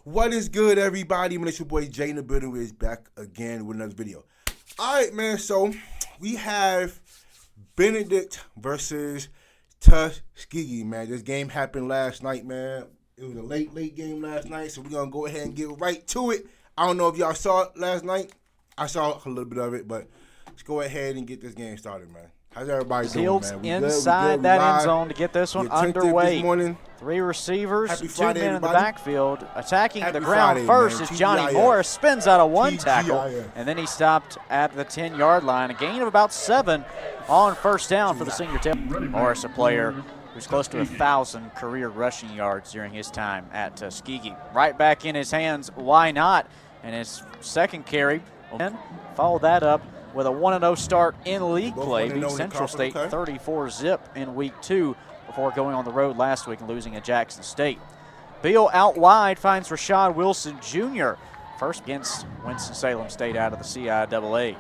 What is good, everybody? Man, it's your boy Jay in the building. We're back again with another video. All right, man. So we have Benedict versus Tuskegee, man. This game happened last night, man. It was a late game last night, so we're gonna go ahead and get right to it. I don't know if y'all saw it last night. I saw a little bit of it, but let's go ahead and get this game started, man. How's everybody doing, man? We inside good? that end zone to get this one underway. This morning. 3 receivers, Happy 2 Friday, men in the everybody. backfield. Attacking Happy the ground Friday, first man. is Johnny TGIF. Morris. Spins out of one TGIF. tackle, and then he stopped at the 10-yard line. A gain of about 7 on first down for the senior tailback. Morris, a player who's close to 1,000 career rushing yards during his time at Tuskegee. Right back in his hands, why not? And his second carry, followed that up with a 1-0 start in league play, beat Central State 34-zip in week 2 before going on the road last week and losing at Jackson State. Beal out wide finds Rashad Wilson Jr. first against Winston-Salem State out of the CIAA.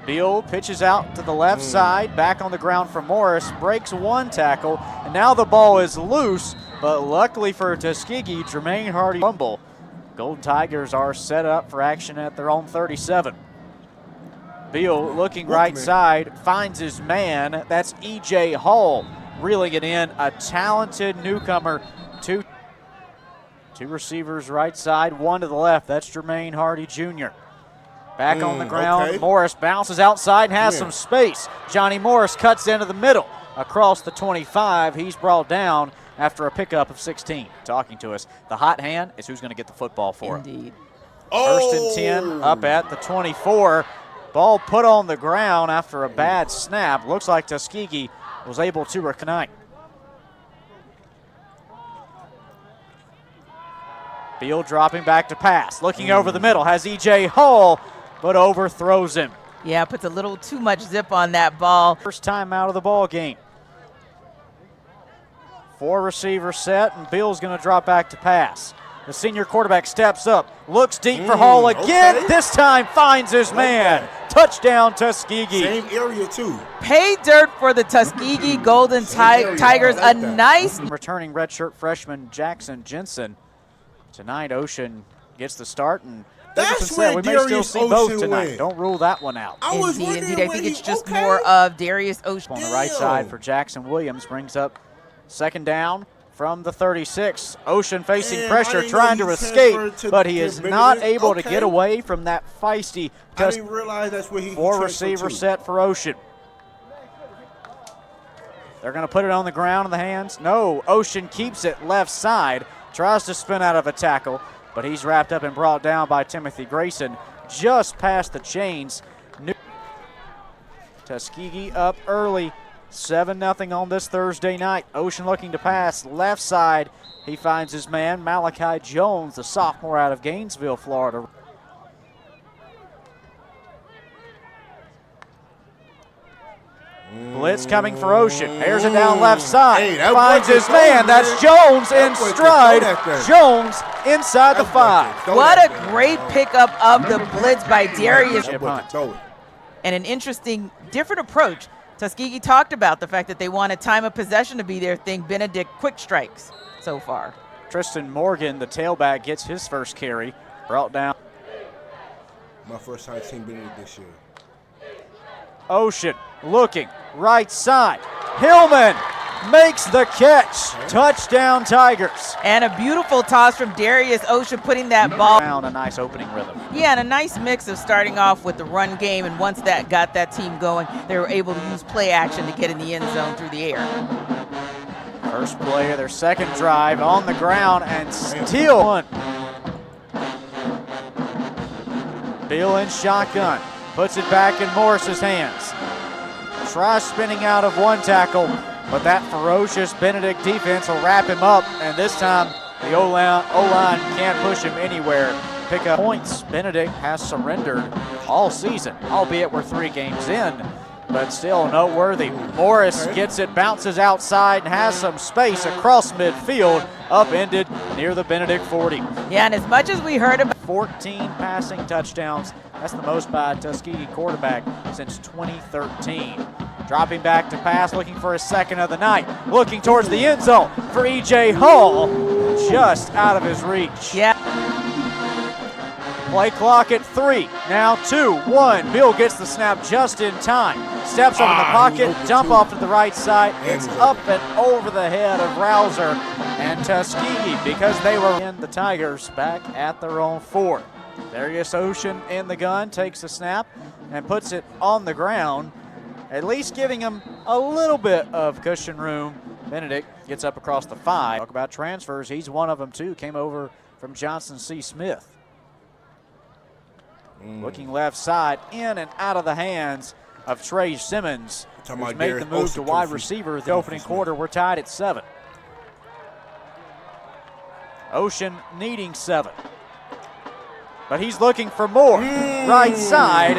Beal pitches out to the left side, back on the ground for Morris, breaks one tackle, and now the ball is loose, but luckily for Tuskegee, Jermaine Hardy fumble. Golden Tigers are set up for action at their own 37. Beal looking right side, finds his man. That's E.J. Hall, reeling it in. A talented newcomer. Two receivers right side, one to the left. That's Jermaine Hardy Jr. Back on the ground. Morris bounces outside and has some space. Johnny Morris cuts into the middle. Across the 25, he's brought down after a pickup of 16. Talking to us, the hot hand is who's going to get the football for him. Indeed. First and 10 up at the 24. Ball put on the ground after a bad snap. Looks like Tuskegee was able to reconnect. Beal dropping back to pass. Looking over the middle, has E.J. Hall, but overthrows him. Yeah, puts a little too much zip on that ball. First time out of the ball game. 4 receivers set, and Beal's going to drop back to pass. The senior quarterback steps up, looks deep for Hall again. This time finds his man. Touchdown, Tuskegee. Same area, too. Pay dirt for the Tuskegee Golden Tigers. A nice. Returning redshirt freshman Jackson Jensen. Tonight, Ocean gets the start, and That's said we may still see both Ocean tonight. win. Don't rule that one out. Indeed. I think it's just more of Darius Ocean. On the right side for Jackson Williams, brings up second down from the 36. Ocean facing pressure, trying to escape, but he is not able to get away from that feisty. I didn't realize that's where he 4 receiver set for Ocean. They're going to put it on the ground in the hands. No, Ocean keeps it left side, tries to spin out of a tackle, but he's wrapped up and brought down by Timothy Grayson just past the chains. Tuskegee up early. 7-0 on this Thursday night. Ocean looking to pass left side. He finds his man, Malachi Jones, the sophomore out of Gainesville, Florida. Blitz coming for Ocean. Airs it down left side. Finds his man. That's Jones in stride. Jones inside the 5. What a great pickup of the blitz by Darius. And an interesting, different approach. Tuskegee talked about the fact that they want a time of possession to be their thing. Benedict quick strikes so far. Tristan Morgan, the tailback, gets his first carry. Brought down. My first time seeing Benedict this year. Ocean looking right side. Hillman makes the catch. Touchdown Tigers. And a beautiful toss from Darius Ocean, putting that ball. Found a nice opening rhythm. Yeah, and a nice mix of starting off with the run game, and once that got that team going, they were able to use play action to get in the end zone through the air. First play of their second drive on the ground and steal one. Beal in shotgun. Puts it back in Morris's hands. Tries spinning out of one tackle, but that ferocious Benedict defense will wrap him up, and this time the O-line can't push him anywhere. Pick up points. Benedict has surrendered all season, albeit we're 3 games in, but still noteworthy. Morris gets it, bounces outside, and has some space across midfield, upended near the Benedict 40. Yeah, and as much as we heard about 14 passing touchdowns, that's the most by a Tuskegee quarterback since 2013. Dropping back to pass, looking for his second of the night. Looking towards the end zone for E.J. Hall, just out of his reach. Yeah. Play clock at 3. Now 2, 1. Bill gets the snap just in time. Steps up in the pocket, dump off to the right side. It's up and over the head of Rouser and Tuskegee because they were in the Tigers back at their own 4. Darius Ocean in the gun, takes the snap and puts it on the ground, at least giving him a little bit of cushion room. Benedict gets up across the 5. Talk about transfers, he's one of them too. Came over from Johnson C. Smith. Looking left side, in and out of the hands of Trey Simmons, who's made the move to wide receiver. The opening quarter, we're tied at 7. Ocean needing 7. But he's looking for more. Right side,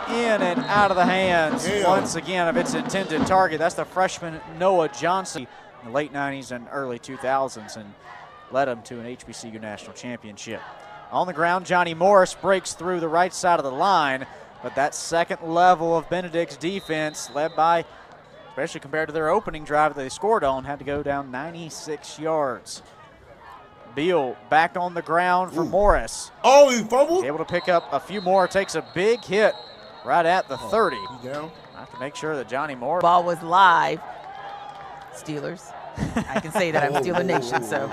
in and out of the hands once again of its intended target. That's the freshman Noah Johnson in the late 90s and early 2000s and led him to an HBCU national championship. On the ground, Johnny Morris breaks through the right side of the line, but that second level of Benedict's defense, led by, especially compared to their opening drive that they scored on, had to go down 96 yards. Beal back on the ground for Morris. Oh, he fumbled? Able to pick up a few more, takes a big hit right at the 30. He's down. I have to make sure that Johnny Morris. Ball was live. Steelers. I can say that I'm Steeler Nation, so.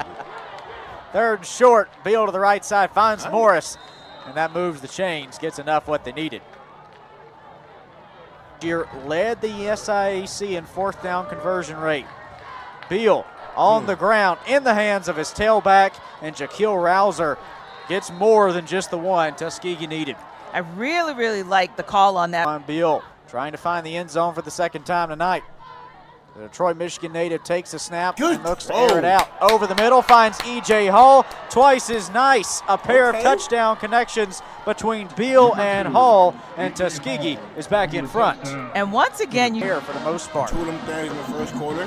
Third and short, Beal to the right side, finds Morris, and that moves the chains, gets enough what they needed. Here led the SIAC in 4th down conversion rate. Beal on the ground, in the hands of his tailback, and Jaquil Rouser gets more than just the one Tuskegee needed. I really, really like the call on that. On Beal, trying to find the end zone for the second time tonight. The Detroit, Michigan native takes a snap and looks to air it out. Over the middle, finds E.J. Hall. Twice as nice. A pair of touchdown connections between Beal and Hall, and Tuskegee is back in front. And once again, here for the most part. 2 of them things in the first quarter.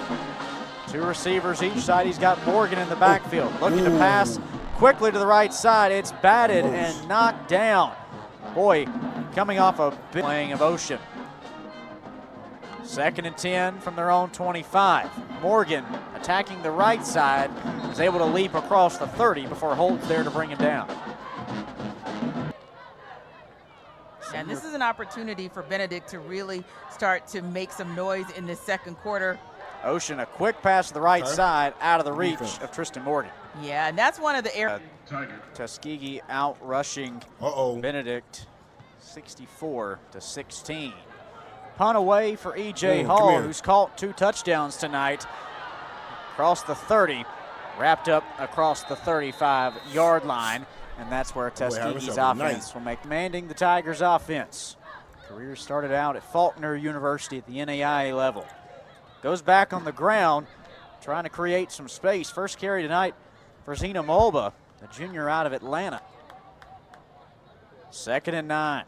2 receivers each side. He's got Morgan in the backfield. Looking to pass quickly to the right side. It's batted and knocked down. Boy, coming off a big playing of Ocean. 2nd and 10 from their own 25. Morgan attacking the right side, is able to leap across the 30 before Holt's there to bring him down. And this is an opportunity for Benedict to really start to make some noise in this second quarter. Ocean, a quick pass to the right side, out of the reach of Tristan Morgan. Yeah, and that's one of the areas. Tuskegee out rushing Benedict 64-16. Punt away for E.J. Hall, who's caught 2 touchdowns tonight. Across the 30, wrapped up across the 35-yard line, and that's where Tuskegee's offense will make. Commanding the Tigers' offense. Career started out at Faulkner University at the NAIA level. Goes back on the ground, trying to create some space. First carry tonight for Zena Mulba, a junior out of Atlanta. 2nd and 9.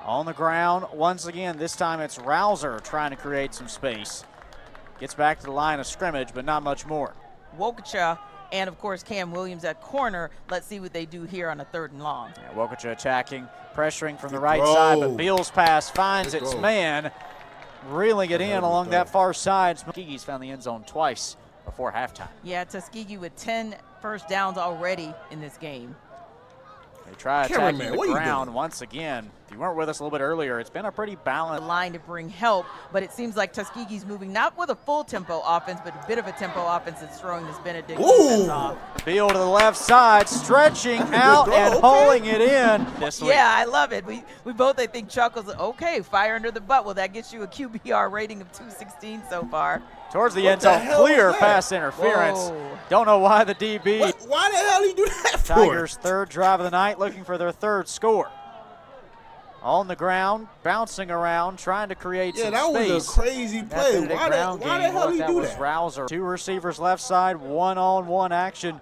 On the ground, once again, this time it's Rouser trying to create some space. Gets back to the line of scrimmage, but not much more. Wokacha and, of course, Cam Williams at corner. Let's see what they do here on a 3rd and long. Yeah, Wokacha attacking, pressuring from the right side, but Beal's pass finds its man, reeling it in along that far side. Tuskegee's found the end zone twice before halftime. Yeah, Tuskegee with 10 first downs already in this game. They try attacking the ground once again. If you weren't with us a little bit earlier, it's been a pretty balanced line to bring help, but it seems like Tuskegee's moving not with a full tempo offense, but a bit of a tempo offense that's throwing this Benedict defense off. Beal to the left side, stretching out and hauling it in this week. Yeah, I love it. We both, I think, chuckles. Okay, fire under the butt. Well, that gets you a QBR rating of 216 so far. Towards the end zone, clear pass interference. Whoa. Don't know why the DB. Why the hell did he do that for? Tigers' 3rd drive of the night, looking for their 3rd score. On the ground, bouncing around, trying to create some space. Yeah, that was a crazy play. Why the hell did he do that? Rouser. 2 receivers left side, one-on-one action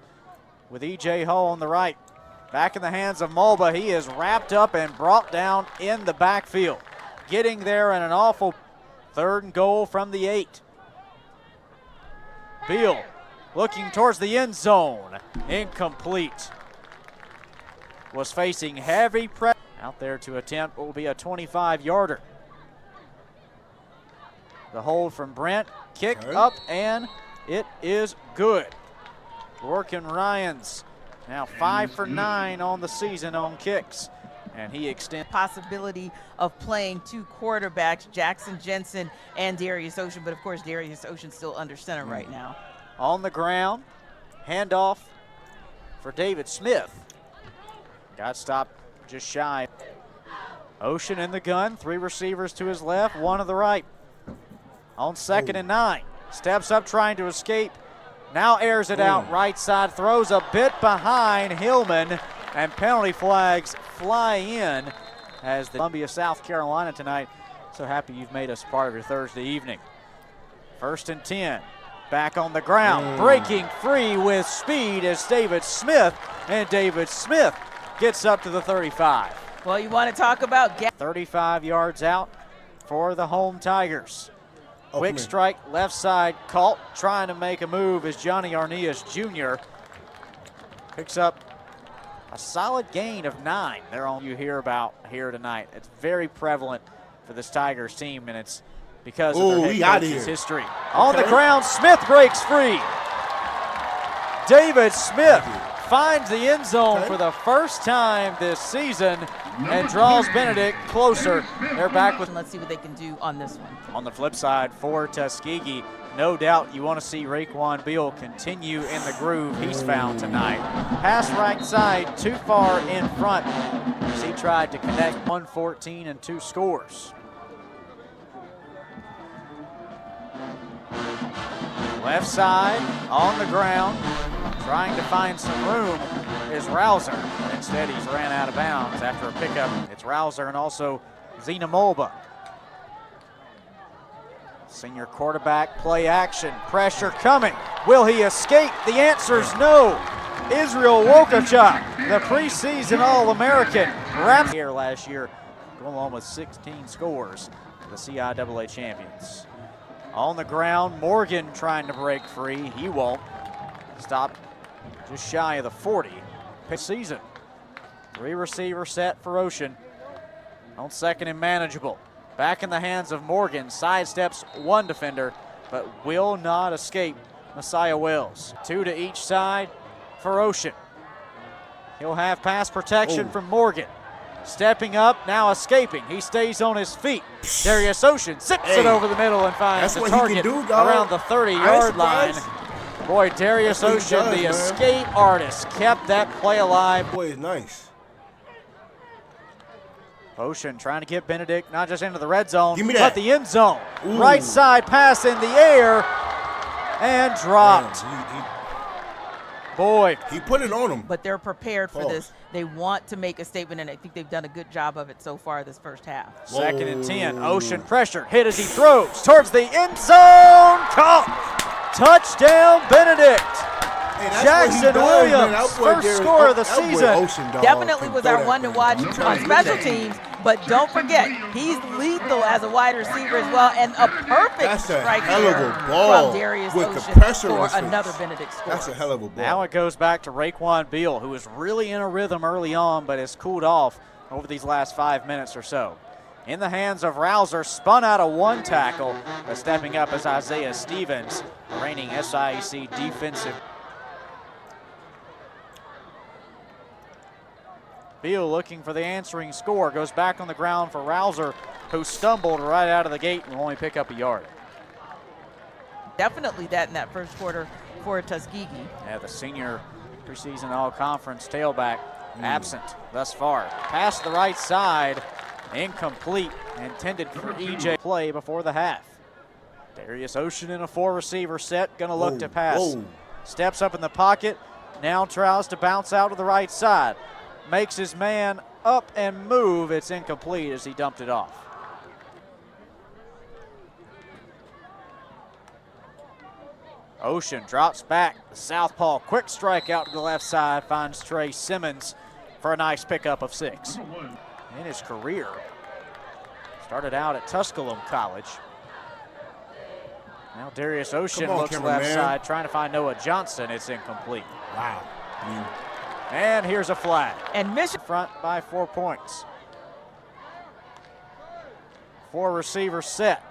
with E.J. Hull on the right. Back in the hands of Mulba. He is wrapped up and brought down in the backfield. Getting there in an awful 3rd and goal from the 8. Beal looking towards the end zone. Incomplete. Was facing heavy pressure. Out there to attempt what will be a 25-yarder. The hold from Brent. Kick up, and it is good. Rourke and Ryans Now 5 for 9 on the season on kicks. And he extends possibility of playing two quarterbacks, Jackson Jensen and Darius Ocean, but of course Darius Ocean still under center right now. On the ground, handoff for David Smith. Got stopped just shy. Ocean in the gun, 3 receivers to his left, 1 to the right. On 2nd and 9, steps up trying to escape. Now airs it out right side, throws a bit behind Hillman, and penalty flags fly in as the Columbia, South Carolina tonight. So happy you've made us part of your Thursday evening. 1st and 10, back on the ground, breaking free with speed is David Smith, and David Smith gets up to the 35. Well, you want to talk about 35 yards out for the home Tigers. Quick strike, left side, caught, trying to make a move is Johnny Arnias Jr. Picks up a solid gain of 9. They're all you hear about here tonight. It's very prevalent for this Tigers team, and it's because of their head coach's history. On the ground, Smith breaks free. David Smith finds the end zone for the first time this season and draws Benedict closer. They're back with. Let's see what they can do on this one. On the flip side for Tuskegee, no doubt you want to see Raekwon Beal continue in the groove he's found tonight. Pass right side, too far in front as he tried to connect 114 and 2 scores. Left side, on the ground, trying to find some room is Rouser. Instead, he's ran out of bounds after a pickup. It's Rouser and also Zena Molba. Senior quarterback, play action, pressure coming. Will he escape? The answer is no. Israel Wokachuk, the preseason All-American, wrapped here last year, going along with 16 scores for the CIAA champions. On the ground, Morgan trying to break free. He won't. Stopped just shy of the 40. Season. 3 receiver set for Ocean. On 2nd and manageable. Back in the hands of Morgan. Sidesteps 1 defender, but will not escape Messiah Wells. 2 to each side for Ocean. He'll have pass protection from Morgan. Stepping up, now escaping. He stays on his feet. Darius Ocean zips it over the middle and finds the target around the 30-yard line. Boy, Darius Ocean, the escape artist, kept that play alive. Boy, it's nice. Ocean trying to get Benedict not just into the red zone, Give me that. but the end zone. Right side pass in the air and dropped. Boy, he put it on him. But they're prepared for this. They want to make a statement, and I think they've done a good job of it so far this first half. 2nd and 10, Ocean pressure, hit as he throws towards the end zone. Caught. Touchdown, Benedict. Jackson Williams, first score of the season. Definitely was our one to watch on special teams, but don't forget, he's lethal as a wide receiver as well, and a perfect strike here from Darius Ocean for another Benedict score. That's a hell of a ball. Now it goes back to Raekwon Beal, who was really in a rhythm early on, but has cooled off over these last 5 minutes or so. In the hands of Rouser, spun out of 1 tackle, but stepping up is Isaiah Stevens, the reigning SIAC defensive. Beal looking for the answering score, goes back on the ground for Rouser, who stumbled right out of the gate and will only pick up a yard. Definitely that in that first quarter for Tuskegee. Yeah, the senior preseason all-conference tailback absent thus far. Pass the right side, incomplete, intended for EJ play before the half. Darius Ocean in a 4-receiver set, gonna look to pass. Steps up in the pocket, now tries to bounce out to the right side. Makes his man up and move. It's incomplete as he dumped it off. Ocean drops back. The southpaw, quick strike out to the left side, finds Trey Simmons for a nice pickup of 6. In his career, started out at Tusculum College. Now Darius Ocean looks left side, trying to find Noah Johnson. It's incomplete. Wow. And here's a flag. And Mission front by 4 points. 4-receiver set.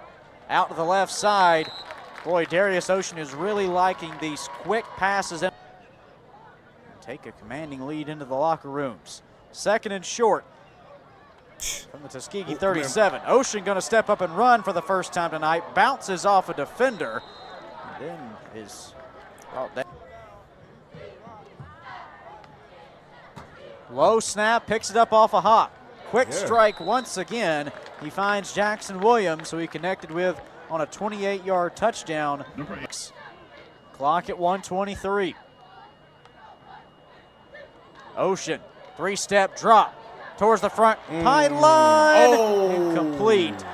Out to the left side. Boy, Darius Ocean is really liking these quick passes. take a commanding lead into the locker rooms. Second and short from the Tuskegee 37. Ocean going to step up and run for the first time tonight. Bounces off a defender. And then is brought down. Low snap, picks it up off a hop. Quick strike once again. He finds Jackson Williams, who he connected with on a 28-yard touchdown. Clock at 1:23. Ocean, three-step drop towards the front pylon. Incomplete.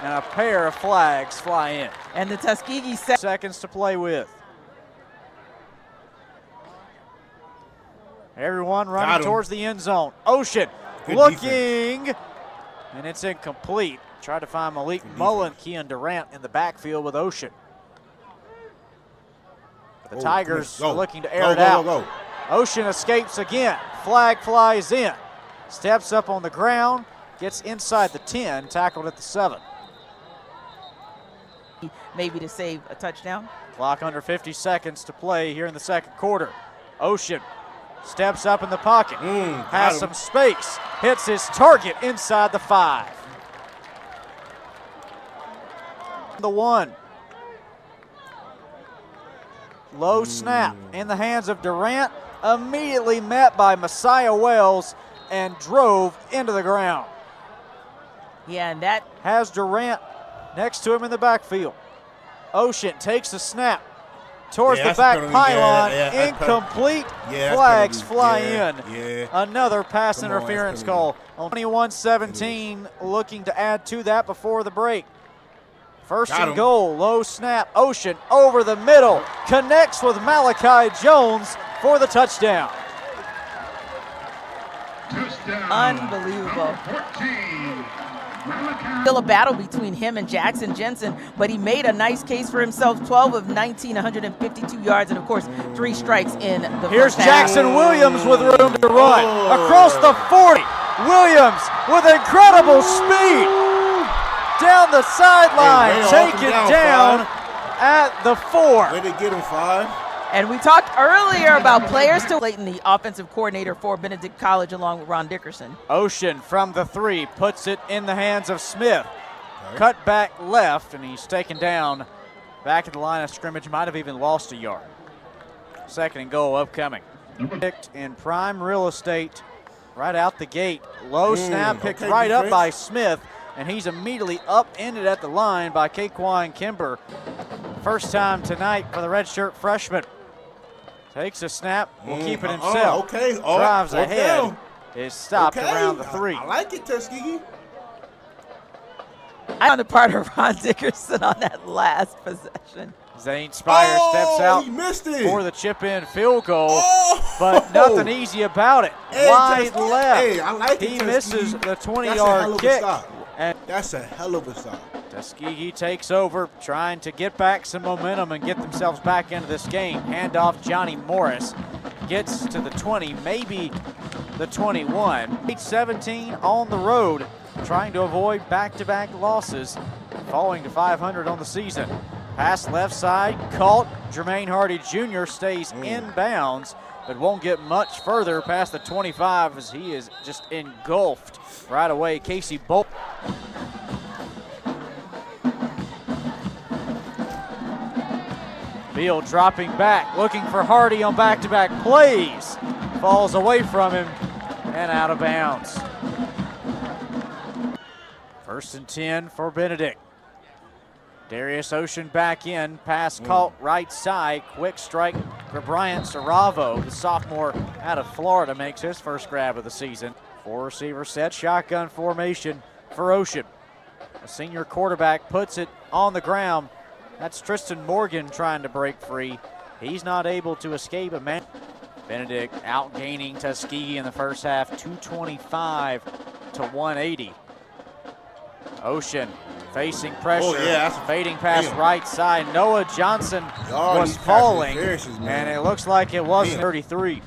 And a pair of flags fly in. And the Tuskegee seconds to play with. Everyone running towards the end zone. Ocean looking, and it's incomplete. Tried to find Malik Mullen, Keon Durant in the backfield with Ocean. But the Tigers are looking to air it out. Ocean escapes again. Flag flies in. Steps up on the ground, gets inside the 10, tackled at the 7. Maybe to save a touchdown. Clock under 50 seconds to play here in the second quarter. Ocean steps up in the pocket, has some space, hits his target inside the 5. The 1. Low snap in the hands of Durant, immediately met by Messiah Wells and drove into the ground. Yeah, and that has Durant next to him in the backfield. Ocean takes the snap towards the back pylon, incomplete. Flags fly in. Another pass interference call on 21-17, looking to add to that before the break. First and goal, low snap. Ocean over the middle, connects with Malachi Jones for the touchdown. Unbelievable. Still a battle between him and Jackson Jensen, but he made a nice case for himself. 12 of 19, 152 yards, and of course, 3 strikes in the Here's first half. Jackson Williams with room to run. Across the 40. Williams with incredible speed. Down the sideline, taken down at the 4. Did they get him 5? And we talked earlier about players to Leighton, the offensive coordinator for Benedict College, along with Ron Dickerson. Ocean from the 3 puts it in the hands of Smith. Cut back left, and he's taken down back at the line of scrimmage. Might have even lost a yard. Second and goal upcoming. Picked in prime real estate right out the gate. Low snap picked right up by Smith, and he's immediately upended at the line by Kaquan Kimber. First time tonight for the redshirt freshman. Takes a snap, will keep it himself. Drives ahead, is stopped around the 3. I like it, Tuskegee. On the part of Ron Dickerson on that last possession. Zane Spire steps out he missed it. for the chip-in field goal, but nothing easy about it. Wide left. Hey, I like he it, misses the 20-yard kick. And that's a hell of a stop. Tuskegee takes over, trying to get back some momentum and get themselves back into this game. Handoff, Johnny Morris gets to the 20, maybe the 21. 8-17 on the road, trying to avoid back-to-back losses, falling to 500 on the season. Pass left side, caught. Jermaine Hardy Jr. stays in bounds, but won't get much further past the 25 as he is just engulfed right away. Casey Bolt. Field dropping back, looking for Hardy on back-to-back plays. Falls away from him and out of bounds. First and 10 for Benedict. Darius Ocean back in, pass caught right side, quick strike for Bryant Saravo. The sophomore out of Florida makes his first grab of the season. 4 receiver set, shotgun formation for Ocean. A senior quarterback puts it on the ground. That's Tristan Morgan trying to break free. He's not able to escape a man. Benedict outgaining Tuskegee in the first half, 225 to 180. Ocean facing pressure, fading past right side. Noah Johnson was falling, and it looks like it wasn't 33.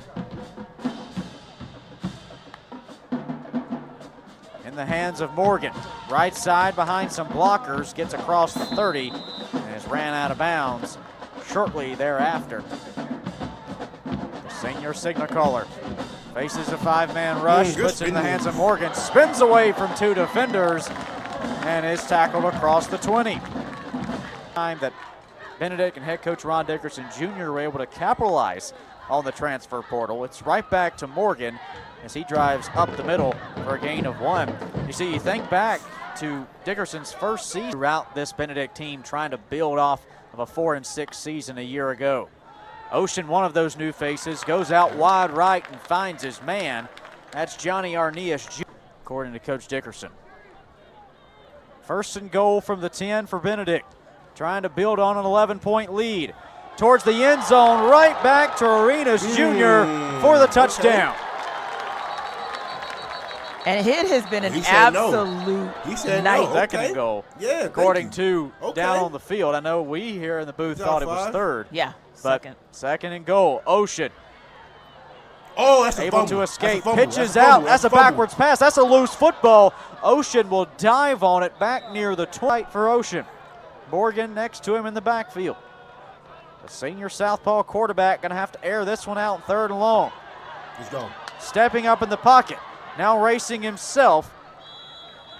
In the hands of Morgan, right side behind some blockers, gets across the 30, and is ran out of bounds shortly thereafter. The Senior signal caller. Faces a 5-man rush, puts it in the hands of spin. Morgan, spins away from 2 defenders, and is tackled across the 20. Time that Benedict and head coach Ron Dickerson Jr. were able to capitalize on the transfer portal. It's right back to Morgan as he drives up the middle for a gain of 1. You see, you think back to Dickerson's first season throughout this Benedict team trying to build off of a 4-6 season a year ago. Ocean, one of those new faces, goes out wide right and finds his man. That's Johnny Arneas Jr., according to Coach Dickerson. First and goal from the 10 for Benedict, trying to build on an 11-point lead. Towards the end zone, right back to Arenas Jr. for the touchdown. And it has been an He said no. absolute He said night. no. Second Okay. and goal. Yeah, according to Okay. down on the field. I know we here in the booth Is that thought it was 5? third. Yeah, But second and goal. Ocean Oh, that's a able fumble. to escape. That's a fumble. Pitches That's a fumble. out. That's a fumble. backwards pass. That's a loose football. Ocean will dive on it back near the 20 for Ocean. Morgan next to him in the backfield. The senior southpaw quarterback going to have to air this one out 3rd and long. Let's go. Stepping up in the pocket. Now racing himself.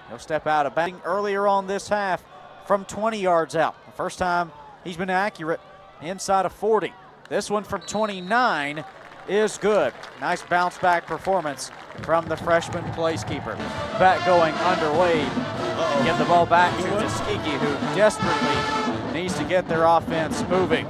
He'll step out of batting earlier on this half from 20 yards out. The first time he's been accurate inside of 40. This one from 29 is good. Nice bounce back performance from the freshman placekeeper. Back going underway. Give the ball back to Tuskegee, who desperately needs to get their offense moving.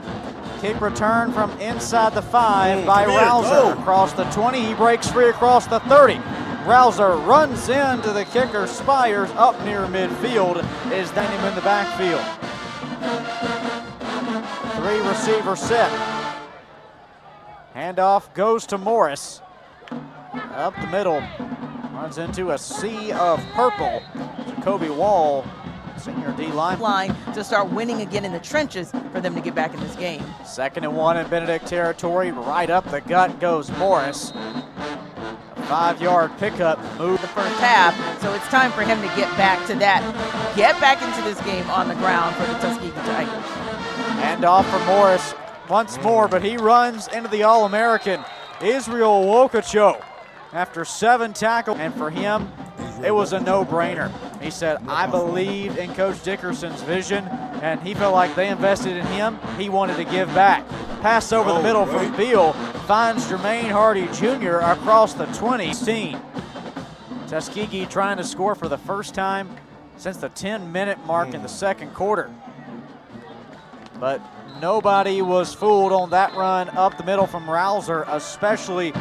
Kick return from inside the 5 by Rouser. Across the 20, he breaks free across the 30. Rouser runs into the kicker, Spires up near midfield, is then him in the backfield. 3 receiver set. Handoff goes to Morris. Up the middle, runs into a sea of purple. Jacoby Wall, senior D line to start winning again in the trenches for them to get back in this game. 2nd and 1 in Benedict territory. Right up the gut goes Morris. A 5-yard pickup move. The first half, so it's time for him to get back to that. Get back into this game on the ground for the Tuskegee Tigers. Handoff for Morris once more, but he runs into the All-American Israel Wokacho after 7 tackles. And for him, it was a no-brainer. He said, I believed in Coach Dickerson's vision, and he felt like they invested in him. He wanted to give back. Pass over the middle from Beal, finds Jermaine Hardy Jr. across the 20. Tuskegee trying to score for the first time since the 10-minute mark in the 2nd quarter. But nobody was fooled on that run up the middle from Rouser, especially.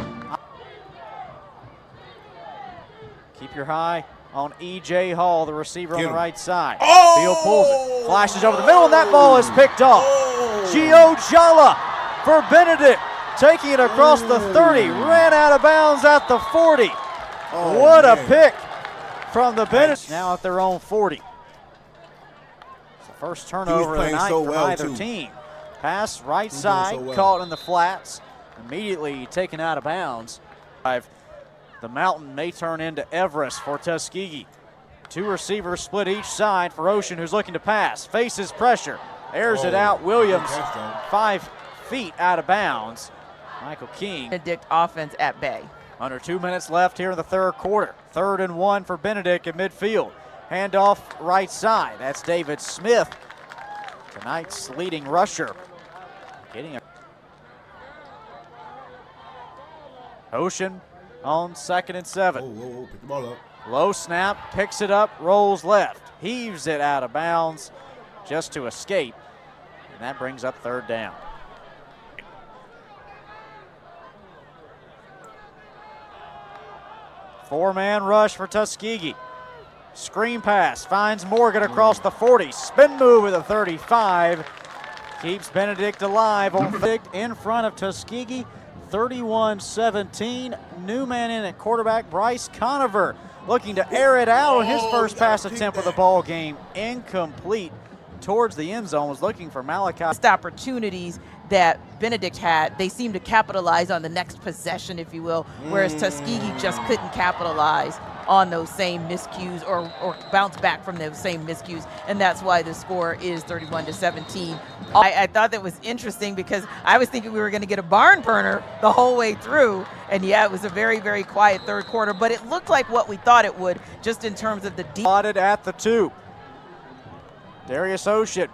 Keep your eye on E.J. Hall, the receiver on the right side. Beal pulls it, flashes over the middle, and that ball is picked off. Gio Jala for Benedict, taking it across the 30, ran out of bounds at the 40. What a pick from the Benedict. Now at their own 40. It's the first turnover of the night for either team. Pass right side, caught in the flats, immediately taken out of bounds. The Mountain may turn into Everest for Tuskegee. 2 receivers split each side for Ocean, who's looking to pass. Faces pressure, airs it out. Williams 5 feet out of bounds. Michael King. Benedict offense at bay. Under 2 minutes left here in the 3rd quarter. 3rd and 1 for Benedict at midfield. Handoff right side. That's David Smith, tonight's leading rusher. Getting a Ocean on 2nd and 7. Pick the ball up. Low snap, picks it up, rolls left, heaves it out of bounds just to escape, and that brings up 3rd down. Four-man rush for Tuskegee. Screen pass, finds Morgan across the 40, spin move with a 35, keeps Benedict alive on Benedict in front of Tuskegee. 31-17, new man in at quarterback, Bryce Conover, looking to air it out on his first pass attempt of the ball game. Incomplete towards the end zone, was looking for Malachi. Missed opportunities that Benedict had, they seemed to capitalize on the next possession, if you will, whereas Tuskegee just couldn't capitalize on those same miscues or bounce back from those same miscues, and that's why the score is 31-17 I thought that was interesting because I was thinking we were going to get a barn burner the whole way through. And yeah, it was a very, very quiet third quarter, but it looked like what we thought it would just in terms of the deep. Spotted at the 2. Darius Ocean,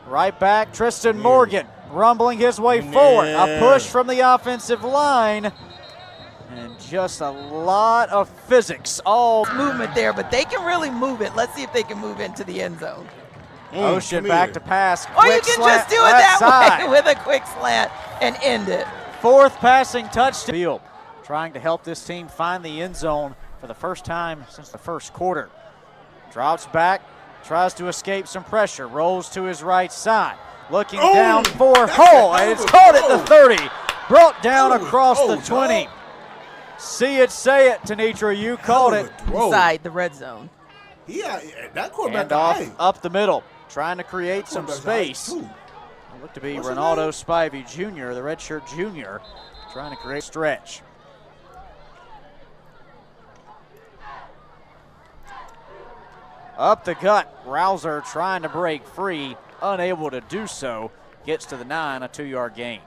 right back, Tristan Morgan rumbling his way forward. A push from the offensive line. And just a lot of physics. All movement there, but they can really move it. Let's see if they can move into the end zone. Ocean back to pass. Or you can just do it that way with a quick slant and end it. 4th passing touchdown. Field trying to help this team find the end zone for the first time since the first quarter. Drops back, tries to escape some pressure, rolls to his right side. Looking down for Hull, and it's caught at the 30. Brought down across the 20. See it, say it, Tanitra. You called it. Inside the red zone. Yeah, that quarterback off up the middle, trying to create some space. Looked to be Ronaldo Spivey Jr., the redshirt junior, trying to create stretch. Up the gut, Rouser trying to break free, unable to do so. Gets to the 9, a 2-yard gain.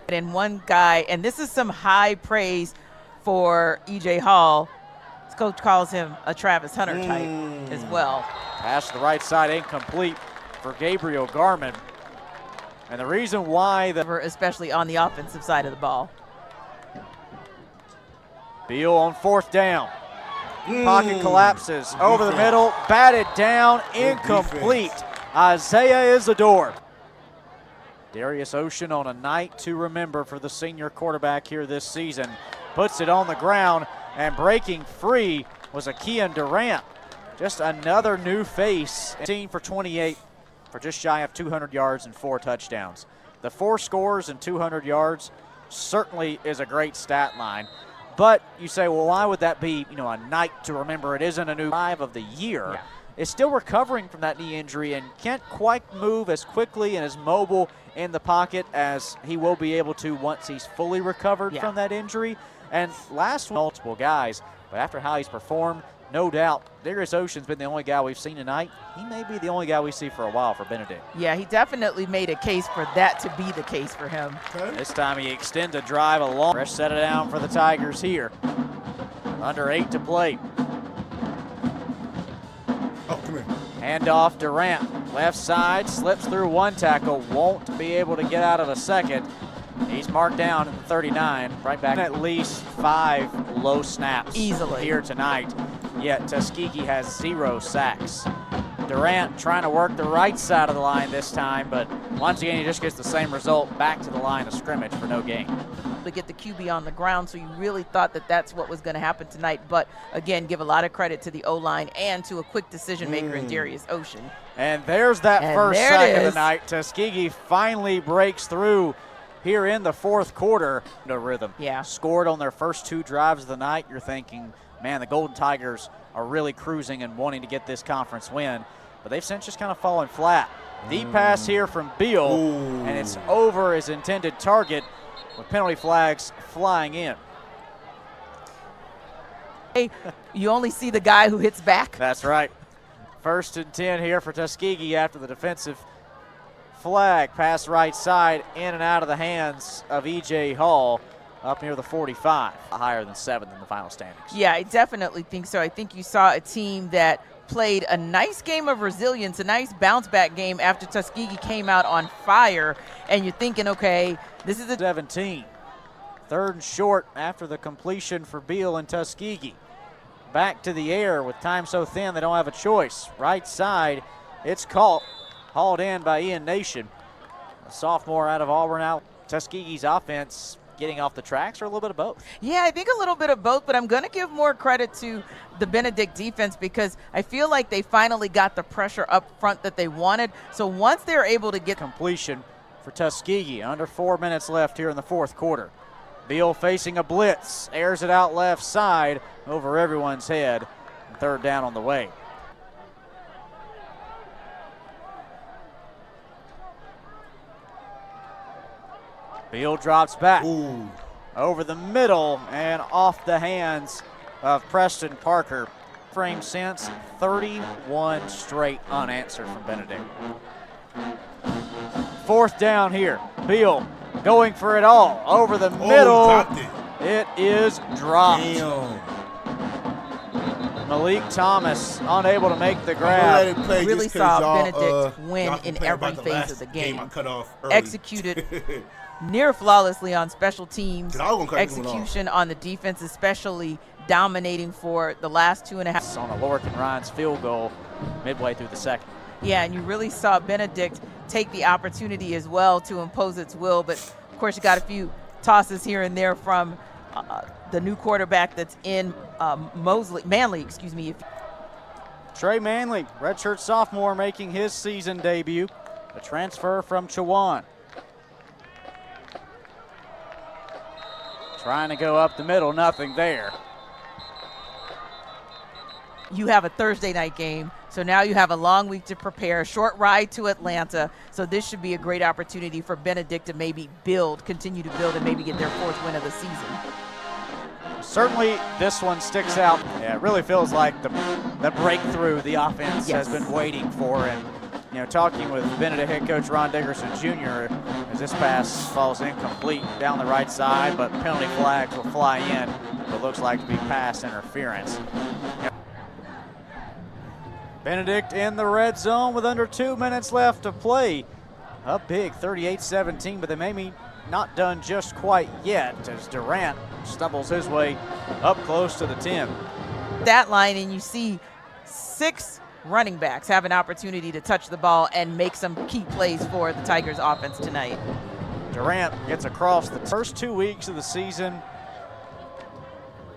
And one guy, and this is some high praise for E.J. Hall. His coach calls him a Travis Hunter type as well. Pass to the right side, incomplete for Gabriel Garman. And the reason why, especially on the offensive side of the ball. Beal on 4th down. Pocket collapses over the middle, batted down, incomplete. Isaiah Isidore. Darius Ocean on a night to remember for the senior quarterback here this season. Puts it on the ground, and breaking free was Akian Durant. Just another new face. 18 for 28 for just shy of 200 yards and 4 touchdowns. The 4 scores and 200 yards certainly is a great stat line. But you say, well, why would that be, a night to remember? It isn't a new 5 of the year. Yeah. Is still recovering from that knee injury and can't quite move as quickly and as mobile in the pocket as he will be able to once he's fully recovered from that injury. And last one, multiple guys, but after how he's performed, no doubt, Darius Ocean's been the only guy we've seen tonight. He may be the only guy we see for a while for Benedict. Yeah, he definitely made a case for that to be the case for him. Okay. This time he extends a drive along. Fresh set it down for the Tigers here. Under 8 to play. Oh, come here. Handoff Durant, left side, slips through 1 tackle, won't be able to get out of a second. He's marked down in the 39, right back. At least 5 low snaps easily here tonight, yet Tuskegee has 0 sacks. Durant trying to work the right side of the line this time, but once again he just gets the same result, back to the line of scrimmage for no gain. To get the QB on the ground, so you really thought that that's what was going to happen tonight. But again, give a lot of credit to the O-line and to a quick decision maker in Darius Ocean. And there's that first sack of the night. Tuskegee finally breaks through here in the 4th quarter. No rhythm. Yeah. Scored on their first 2 drives of the night. You're thinking, man, the Golden Tigers are really cruising and wanting to get this conference win. But they've since just kind of fallen flat. Deep pass here from Beal, and it's over his intended target with penalty flags flying in. Hey, you only see the guy who hits back. That's right. 1st and 10 here for Tuskegee after the defensive flag. Pass right side, in and out of the hands of E.J. Hall up near the 45. Higher than 7th in the final standings. Yeah, I definitely think so. I think you saw a team that played a nice game of resilience, a nice bounce-back game after Tuskegee came out on fire, and you're thinking, okay, this is a 17. 3rd and short after the completion for Beal and Tuskegee. Back to the air with time so thin they don't have a choice. Right side, it's caught, hauled in by Ian Nation, a sophomore out of Auburn. Out Tuskegee's offense getting off the tracks, or a little bit of both? Yeah, I think a little bit of both, but I'm going to give more credit to the Benedict defense because I feel like they finally got the pressure up front that they wanted. So once they're able to get completion for Tuskegee, under 4 minutes left here in the 4th quarter. Beal facing a blitz, airs it out left side over everyone's head. 3rd down on the way. Beal drops back over the middle and off the hands of Preston Parker. Frame since 31 straight unanswered from Benedict. 4th down here. Beal going for it all over the middle. Dropped it. It is dropped. Damn. Malik Thomas unable to make the grab. Really saw Benedict win in every phase of the game. I cut off early. Executed near flawlessly on special teams. 'Cause I was gonna cut this one Execution on the defense, especially dominating for the last 2.5. On a Lorcan Ryan's field goal midway through the second. Yeah, and you really saw Benedict take the opportunity as well to impose its will. But, of course, you got a few tosses here and there from the new quarterback that's in Manley, excuse me. Trey Manley, redshirt sophomore, making his season debut. A transfer from Chowan. Trying to go up the middle, nothing there. You have a Thursday night game, so now you have a long week to prepare, a short ride to Atlanta. So this should be a great opportunity for Benedict to maybe continue to build, and maybe get their 4th win of the season. Certainly this one sticks out. Yeah, it really feels like the breakthrough the offense has been waiting for. And, you know, talking with Benedict head coach Ron Dickerson Jr., as this pass falls incomplete down the right side, but penalty flags will fly in. What looks like to be pass interference. Benedict in the red zone with under 2 minutes left to play. Up big, 38-17, but they may be not done just quite yet as Durant stumbles his way up close to the 10. That line, and you see 6 running backs have an opportunity to touch the ball and make some key plays for the Tigers offense tonight. Durant gets across the first 2 weeks of the season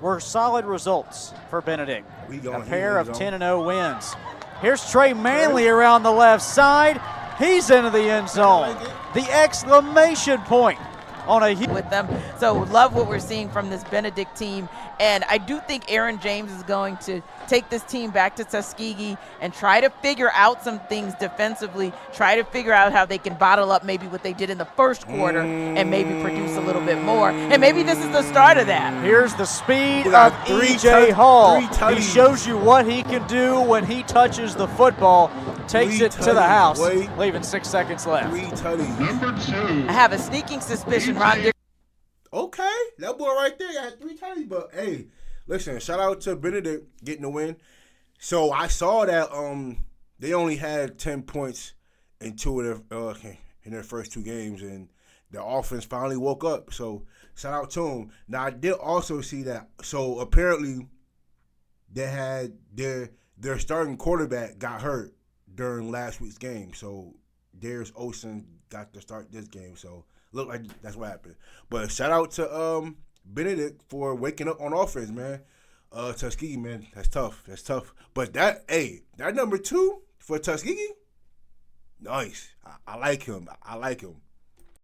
were solid results for Benedict. A pair of 10-0 wins. Here's Trey Manley around the left side. He's into the end zone. The exclamation point on a with them. So love what we're seeing from this Benedict team. And I do think Aaron James is going to take this team back to Tuskegee and try to figure out some things defensively, try to figure out how they can bottle up maybe what they did in the first quarter and maybe produce a little bit more. And maybe this is the start of that. Here's the speed of E.J. Hall. He shows you what he can do when he touches the football. Takes it to the house, leaving 6 seconds left. Number 2. I have a sneaking suspicion Ron Dickerson. Okay, that boy right there got 3 tutties, but hey, listen, shout out to Benedict getting the win. So I saw that they only had 10 points in their first 2 games, and the offense finally woke up. So shout out to them. Now I did also see that. So apparently they had their starting quarterback got hurt during last week's game. So Darius Olsen got to start this game. So look like that's what happened. But shout out to Benedict for waking up on offense, man. Tuskegee, man, that's tough. That's tough. But that number 2 for Tuskegee, nice. I like him. I like him.